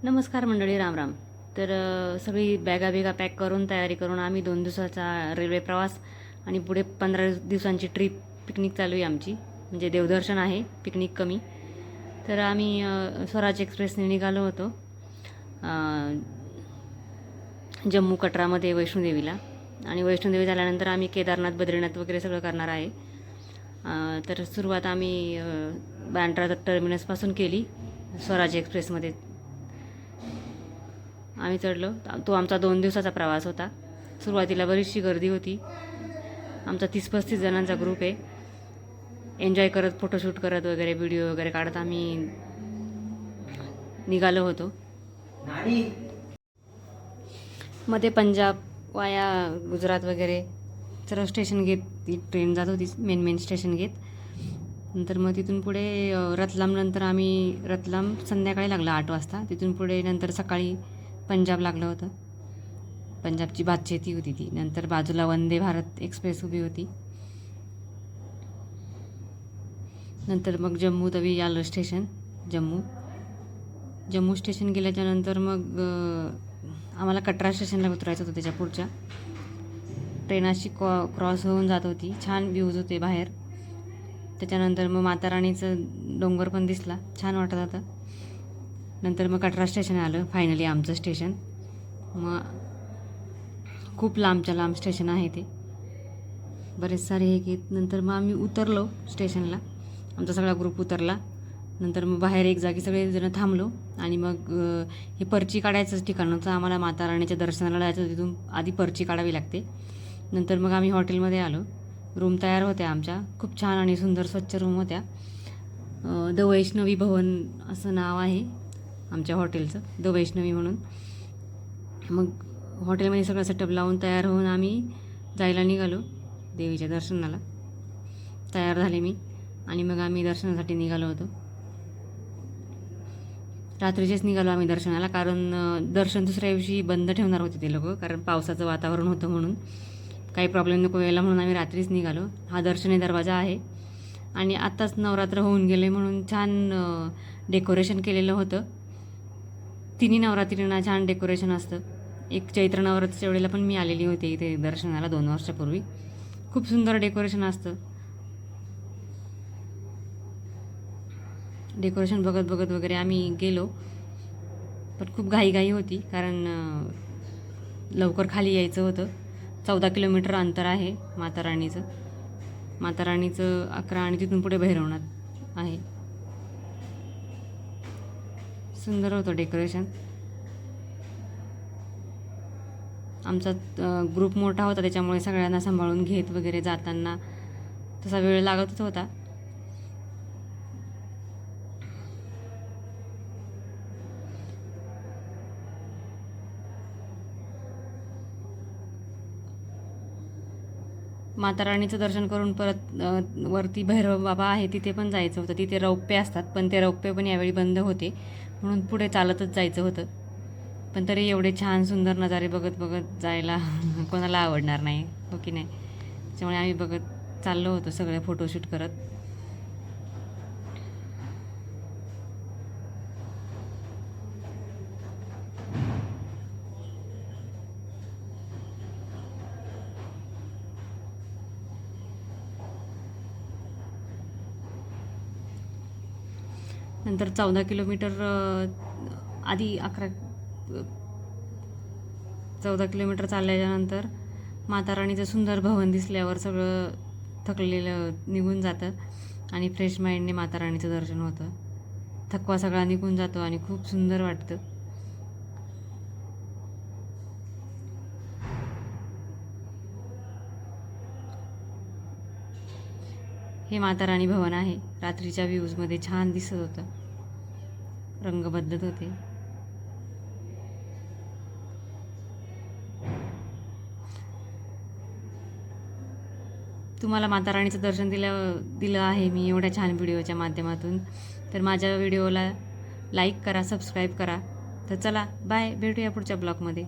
नमस्कार मंडळी, राम राम. तर सगळी बॅगा पॅक करून तयारी करून आम्ही 2 दिवसाचा रेल्वे प्रवास आणि पुढे 15 दिवसांची ट्रिप पिकनिक चालू आहे आमची. म्हणजे देवदर्शन आहे, पिकनिक कमी. तर आम्ही स्वराज एक्सप्रेसने निघालो होतो जम्मू कटरामध्ये वैष्णोदेवीला. आणि वैष्णोदेवी झाल्यानंतर आम्ही केदारनाथ, बद्रीनाथ वगैरे सगळं करणार आहे. तर सुरुवात आम्ही बँड्रा टर्मिनसपासून केली. स्वराज एक्सप्रेसमध्ये आम्ही चढलो. तो आमचा 2 दिवसाचा प्रवास होता. सुरुवातीला बरीचशी गर्दी होती. आमचा 30-35 जणांचा ग्रुप आहे. एन्जॉय करत, फोटोशूट करत वगैरे, व्हिडिओ वगैरे काढत आम्ही निघालो होतो. मध्ये पंजाब वाया गुजरात वगैरे सर्व स्टेशन घेत ती ट्रेन जात होती, मेन स्टेशन घेत. नंतर मग तिथून पुढे रतलामनंतर आम्ही रतलाम संध्याकाळी लागलं 8 वाजता. तिथून पुढे नंतर सकाळी पंजाब लागलं होतं. पंजाबची भातशेती होती ती. नंतर बाजूला वंदे भारत एक्सप्रेस उभी होती. नंतर मग जम्मू तवी आलं स्टेशन. जम्मू स्टेशन गेल्याच्यानंतर मग आम्हाला कटरा स्टेशनला उतरायचं होतं. त्याच्या पुढच्या ट्रेन अशी क्रॉस होऊन जात होती. छान व्ह्यूज होते बाहेर. त्याच्यानंतर मग माताराणीचं डोंगर पण दिसला, छान वाटत होतं. नंतर मग कटरा स्टेशन आलं फायनली आमचं स्टेशन. मग खूप लांबच्या लांब स्टेशन आहे ते, बरेच सारे हे घेत. नंतर मग आम्ही उतरलो स्टेशनला, आमचा सगळा ग्रुप उतरला. नंतर मग बाहेर एक जागी सगळेजण थांबलो. आणि मग हे पर्ची काढायचंच ठिकाण होतं आम्हाला. माताराणीच्या दर्शनाला जायचं, तिथून आधी पर्ची काढावी लागते. नंतर मग आम्ही हॉटेलमध्ये आलो. रूम तयार होत्या आमच्या, खूप छान आणि सुंदर स्वच्छ रूम होत्या. द वैष्णवी भवन असं नाव आहे आमच्या हॉटेलचं, द वैष्णवी म्हणून. मग हॉटेलमध्ये सगळं सेटअप लावून तयार होऊन आम्ही जायला निघालो देवीच्या दर्शनाला. तयार झाले मी आणि मग आम्ही दर्शनासाठी निघालो होतो. रात्रीचेच निघालो आम्ही दर्शनाला, कारण दर्शन दुसऱ्या दिवशी बंद ठेवणार होते ते लोक, कारण पावसाचं वातावरण होतं म्हणून. काही प्रॉब्लेम नको यायला म्हणून आम्ही रात्रीच निघालो. हा दर्शनी दरवाजा आहे. आणि आत्ताच नवरात्र होऊन गेले म्हणून छान डेकोरेशन केलेलं होतं. तिन्ही नवरात्रींना छान डेकोरेशन असतं. एक चैत्र नवरात्रीच्या वेळेला पण मी आलेली होते इथे दर्शनाला 2 वर्षापूर्वी. खूप सुंदर डेकोरेशन असतं. डेकोरेशन बघत वगैरे आम्ही गेलो. पण खूप घाई होती, कारण लवकर खाली यायचं होतं. 14 किलोमीटर अंतर आहे माताराणीचं 11 आणि तिथून पुढे भैरवनाथ आहे. सुंदर होतं डेकोरेशन. आमचा ग्रुप मोठा होता, त्याच्यामुळे सगळ्यांना सांभाळून घेत वगैरे जाताना तसा वेळ लागतच होता. माताराणीचं दर्शन करून परत वरती भैरव बाबा आहे तिथे पण जायचं होतं. तिथे रौप्य असतात, पण ते रौप्य पण यावेळी बंद होते म्हणून पुढे चालतच जायचं होतं. पण तरी एवढे छान सुंदर नजारे बघत जायला कोणाला आवडणार नाही, हो की नाही? त्याच्यामुळे आम्ही बघत चाललो होतो सगळे फोटोशूट करत. नंतर 14 किलोमीटर आधी 14 किलोमीटर चालल्याच्यानंतर माताराणीचं सुंदर भवन दिसल्यावर सगळं थकलेलं निघून जातं आणि फ्रेश माइंडने माताराणीचं दर्शन होतं. थकवा सगळा निघून जातो आणि खूप सुंदर वाटतं. हे माताराणी भवन आहे. रात्रीच्या व्ह्यूजमध्ये छान दिसत होतं, रंग बदलत होते. तुम्हाला माताराणीचं दर्शन दिलं आहे मी एवढ्या छान व्हिडिओच्या माध्यमातून. तर माझ्या व्हिडिओला लाईक करा, सबस्क्राईब करा. तर चला बाय, भेटूया पुढच्या ब्लॉगमध्ये.